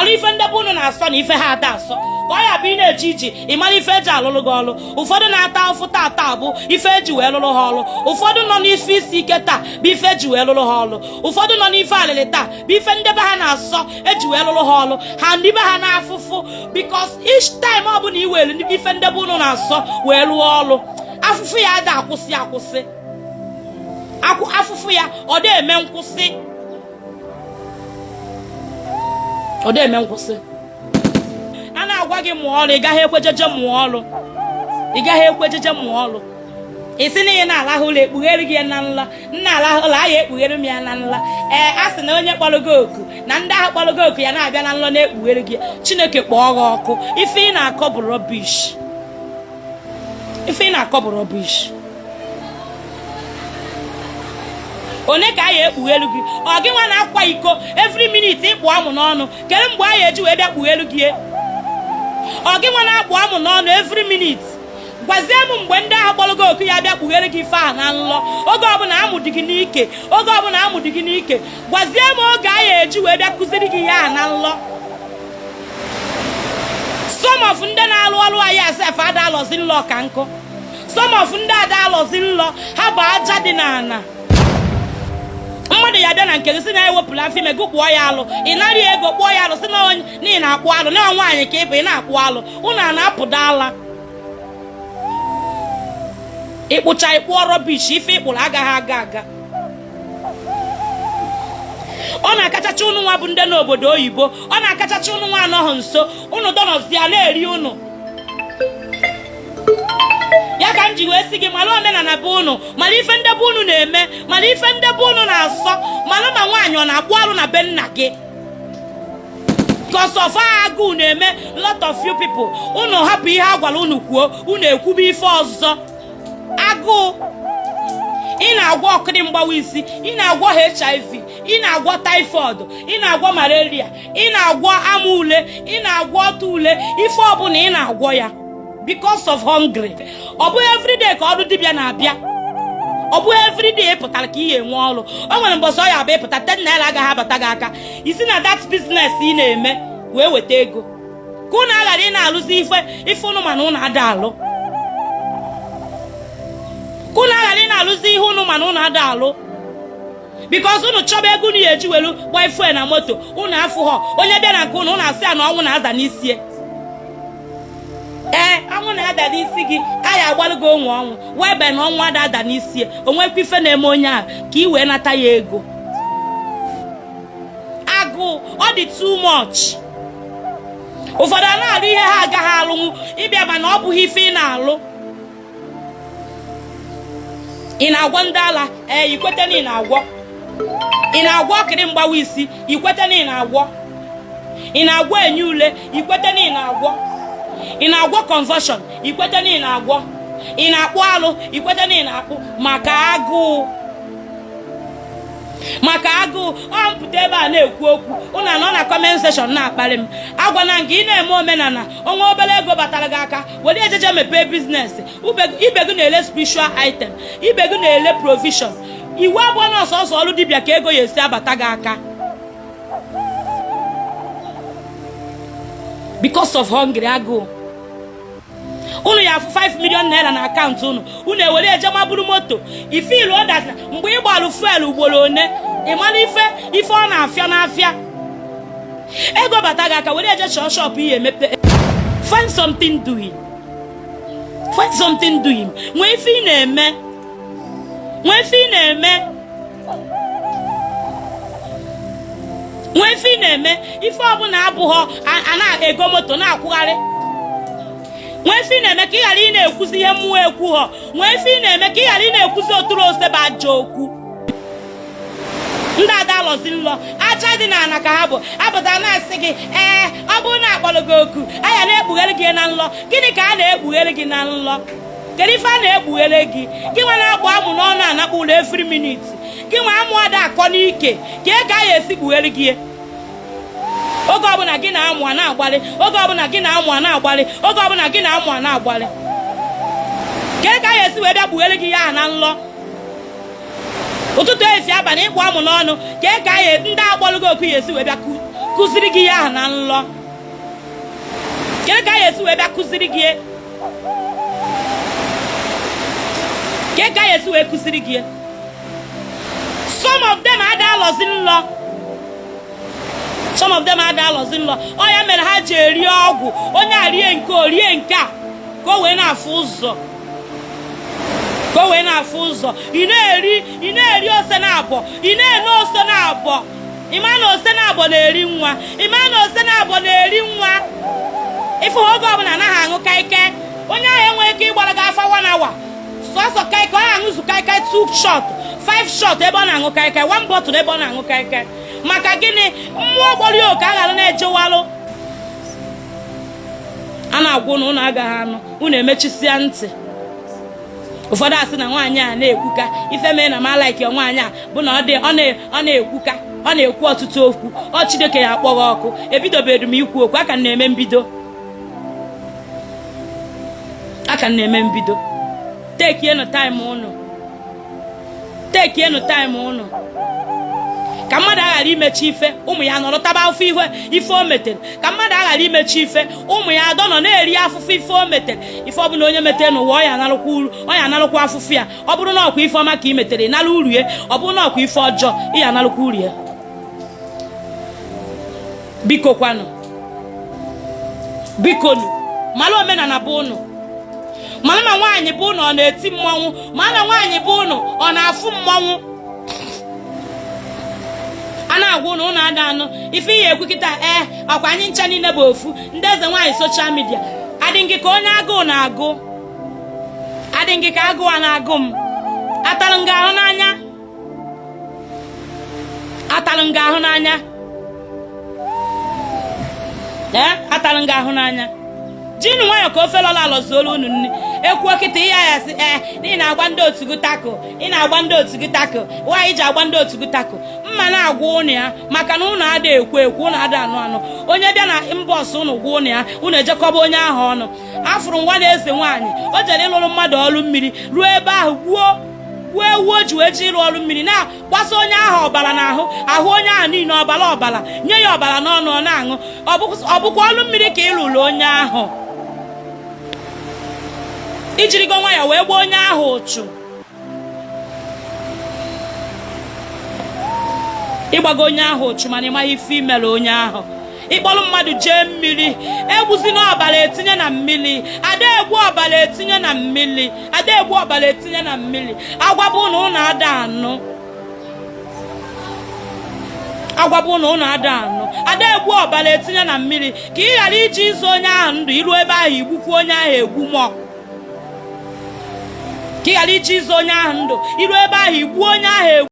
mara ife ndị bụ na-asọ na ife ha ada asọ ka ọ ya bụ ị na-eche iche ị mara ife eji alụlụ gị ọlụ. Ụfọdụ na-ata afụ taa bụ ife eji wee lụrụ ha ọlụ. Ụfọdụ nọ n'ife isi ike taa bụ ife eji wee lụrụ ha ọlụ. Ụfọdụ nọ n'ife alịlị taa bụ ife ndebe ha na-asọ eji wee lụrụ ha ọlụ. Ha ndị be ha na-afụfụ because each time ọ bụla i were ife ndebe unu na-asọ wee lụọ ọlụ, afụfụ ya ada akwụsị afụfụ ya ọ dị eme nkwụsị. A na-agwa gị mụọ ọrụ, ị gaghị ekwejeje mụọ ọrụ. Isi na ị na-alahụ ụlọ ekpughere gị ya na nla, nna alahụ ụlọ ahụ ekpughere m ya na nla. A sị na onye kpọrọ gị oku na ndị ahụ kpọrọ gị oku ya na-abịa na nlọ na-ekpughere gị. Chineke kpọọ gị ọkụ. Ife ị na-akọ bụ rubbish. One ka ya ekpughelu gị? Ọ gị nwa na-akwa iko every minute ịkpụ amụ n'ọnụ. Kere mgbe a ya eji wee bịa kpughelu gị? Ọ gị nwa na-akpụ amụ n'ọnụ every minute? Gwazie m mgbe ndị ahụ kpọrọ gị oku ya bịa kpughelu gị ife ahụ na nlọ. Oge ọbụla amụ dị gị n'ike. Gwazie m oge a ya eji wee bịa kụziri gị ya na nlọ. Some of ndị na-alụ ọrụ anyị asef ada alọzi nlọ ka nkụ. Some of ndị ada alọzi nlọ ha bụ aja dị n'ana. Mmadụ ya bịa na nke gị si na-ewepụla afọ ime gị kpụọ ya alụ, ị narị ego kpụọ ya alụ si na onye n'ihi na-akpụ alụ na nwaanyị ka ịbụ ị na-akpụ alụ. Unu a na-apụda ala ịkpụcha ịkpụọ rọbish, ife ịkpụrụ agaghị aga. Ọ na-akachacha unu nwa bụ ndị n'obodo oyibo, ọ na-akachacha unu nwa anọghị nso, unu dọnọzia na-eri unu. Ya ka m ji wee sị gị mara omenala bụ unu, mara ife ndị bụ unu na-eme, mara ife ndị bụ unu na-asọ, mara ma nwaanyị ọ na-akpụ alụ na be nna gị. Because of agụụ na-eme lot of few people. Unu hapụ ihe a gwara unu kwuo, unu ekwube ife ọzọ. Agụụ, ị na-agwọ ọkịrị mgbawa isi, ị na-agwọ HIV, ị na-agwọ typhoid, ị na-agwọ malaria, ị na-agwọ ama ule, ị na-agwọ ọtụ ule, ife ọbụla ị na-agwọ ya because of hungry. Ọ bụ everyday ka ọrụ dibịa na-abịa. Ọ bụ everyday pụtara ka ị enwe ọrụ. O nwere mbọsị ọ ya abịa ịpụta 10 naira agaghị abata gị aka. Isi na that business ị na-eme wee weta ego. Ka unu aghara ị na-alụzi ife unu mana unu ada alụ. Ka unu aghara ị na-alụzi ihe unu mana unu ada alụ. Because unu chọba ego unu ya eji welu gba ife na moto, unu afụghọ onye bịa na nke unu asị ya na ọnwụ na-aza n'isi. Anwụ na-ada n'isi gị, anyị agbalụ gị onwe ọnwụ wee be na ọnwụ ada n'isi. Onwekwa ife na-eme onye a ka ị wee nata ya ego. Agụụ ọ dị too much. Ụfọdụ a na-alụ ihe ha agaghị alụnwu ịbịa mana ọ bụghị ife ị na-alụ. Ị na-agwọ ndị ala, ikwete na ị na-agwọ. Ị na-agwọ ọkịrị mgbawa isi, ikwete na ị na-agwọ. Ị na-agwọ enye ule, ikwete na ị na-agwọ. Ị na-agwọ conversion, ikwete na ị na-agwọ. Ị na-akpụ alụ, ikwete na ị na-akpụ maka agụụ. Ọ mpụta ebe a na-ekwu okwu, unu anọ na comment section na-akparị m. Agwana nke ị na-eme omenala, onwe obere ego batara gị aka, were ejeje mepee business. Ibe gị na-ele spiritual item, ibe gị na-ele provision. Iwu abụọ na ọsọsọ ọrụ dibịa ka ego ya esi abata gị aka. Because of hungry agụụ. Unu ya afụ 5 million naira na akaụntụ unu ewere eje maburu moto. Ife ilu ọdat mgbe ị gbalụ fuel ugboro one, ị mara ife ọ na-afịa n'afịa. Ego bata gị aka were eje chọọ shop ihe emepe. Find something doing. Nwee ife ị na-eme. Ife ọbụla abụghọ a na-ego moto na-akwụgharị. Nwee ife ị na-eme ka ị ghara ị na-ekwuzi ihe mmụọ ekwughọ. Nwee ife ị na-eme ka ị ghara ị na-ekwuzi oturu ose bụ ajọ okwu. Ndị ada alọzi nlọ aja dị n'ana ka ha bụ apụtara na-asị gị ọ bụrụ na akpọrọ gị oku anya na-ekpughere gị na nlọ. Gịnị ka a na-ekpughere gị na nlọ? Kedu ife a na-ekpughere gị? Gị nwa na-akpụ amụ n'ọnụ anakpụ ụlọ every minute. Gị nwa amụ ada akọ n'ike ka ego a ya esi kpughere gị. Oge ọbụla gị na-amụ a na-agbalị, oge ọbụla gị na-amụ a na-agbalị, oge ọbụla gị na-amụ a na-agbalị. Ka ego a ya esi wee bịa kpughere gị ya na nlọ. Ụtụtụ esi abalị ịkpụ amụ n'ọnụ ka ego a ya ndị akpọrọ gị oku ya esi wee bịa kụziri gị ya na nlọ. Kedu ka esi wee bịa kụziri gị? Kedu ka esi wee kụziri gị? Some of them ada alọzi nlọ. Some of them ada alọzi nlọ. Ọ ya mere ha ji eri ọgwụ. Onye arie nke orie nke a ka o wee na-afụ ụzọ. Ka o wee na-afụ ụzọ. Ị na-eri ose na-abọ. Ị na-ene ose na-abọ. Ịma na ose na-abọ na-eri nwa. Ịma na ose na-abọ na-eri nwa. Ife oge ọbụla anaghị aṅụ kaikai. Onye ahụ enweghị ike ịgbara gị afa 1 hour. Sọsọ kaikai, ọ na-aṅụzu kaikai 2 shot, 5 shot ebe ọ na-aṅụ kaikai, 1 bottle ebe ọ na-aṅụ kaikai. Maka gịnị? Mmụọ gbori oke aghara na-ejewalụ. A na-agwụ na unu agaghị anụ, unu emechisịa ntị. Ụfọdụ asị na nwaanyị a na-ekwuka. Ife mee na ma like nwaanyị a bụ na ọ na-ekwuka. Ọ na-ekwu ọtụtụ okwu. Ọ Chineke ya akpọghị ọkụ. Ebidobedu m ikwu okwu, aka na-eme mbido. Aka na-eme mbido. Tekienu time unu. Tekienu time unu. Ka mmadụ aghara imechi ife, ụmụ ya nọrọ taba afụfụ ife o metere. Ka mmadụ aghara imechi ife, ụmụ ya adọ nọ na-eri afụfụ ife o metere. Ife ọ bụla onye metere n'ụwa ọ ya analụkwa afụfụ ya. Ọ bụrụ na ọkwa ife ọma ka ị metere, ịnara uru ya. Ọ bụrụ na ọkwa ife ọjọọ, ị ya analụkwa uru ya. Biko kwanụ. Bikonu. Mara omenala bụ unu. Mana ma nwaanyị bụ unu ọ na-eti mmọnwụ. Mana nwaanyị bụ unu ọ na-afụ mmọnwụ. A na-agwa unu ada anụ. Ife ihe ekwu kịta ọkwa anyị ncha niile bụ ofu. Ndị eze nwaanyị soshal midia. Adị gị ka onye agụụ na-agụ. Adị gị ka agụụ a na-agụ m. Atalụ m gị ahụ n'anya. Atalụ m gị ahụ n'anya. Atalụ m gị ahụ n'anya. Jinu nwayọ ka ofe lọla alọzuolu unu nne. Ekwuo kịta ihe ya sị ị na-agba ndị otu gị tako. Ị na-agba ndị otu gị tako. Nwaanyị ji agba ndị otu gị tako. Mma na-agwa unu ya maka na unu ada ekwu unu ada anụ anụ. Onye bịa na mbọs unu gwa unu ya, unu ejekọba onye ahụ ọnụ. Afụrụ nwa na-eze nwaanyị, o jere ịlụrụ mmadụ ọrụ mmiri, ruo ebe ahụ gbuo ewu o ji wee ji ịrụ ọrụ mmiri, na-gbasa onye ahụ ọbara n'ahụ, ahụ onye ahụ niile ọbara, nye ya ọbara n'ọnụ ọ na-aṅụ. Ọ bụkwa ọrụ mmiri ka ị lụrụ onye ahụ. Ijirigo nwa ya wee gbuo onye ahụ ụchụ. Ịgbago onye ahụ ụchụ mana ịmaghị ife imere onye ahụ. Ịkpọrọ mmadụ jee mmiri, egbuzi na ọbara etinye na mmiri. Ada egbu ọbara etinye na mmiri. Ada egbu ọbara etinye na mmiri. Agwabụ na ụnụ ada anụ. Agwabụ na ụnụ ada anụ. Ada egbu ọbara etinye na mmiri ka ị ghara iji izu onye ahụ ndụ iru ebe ahụ igbukwu onye ahụ egbu mọ. Ka ị ghara iji izu onye ahụ ndụ iru ebe ahụ igbu onye ahụ egbu.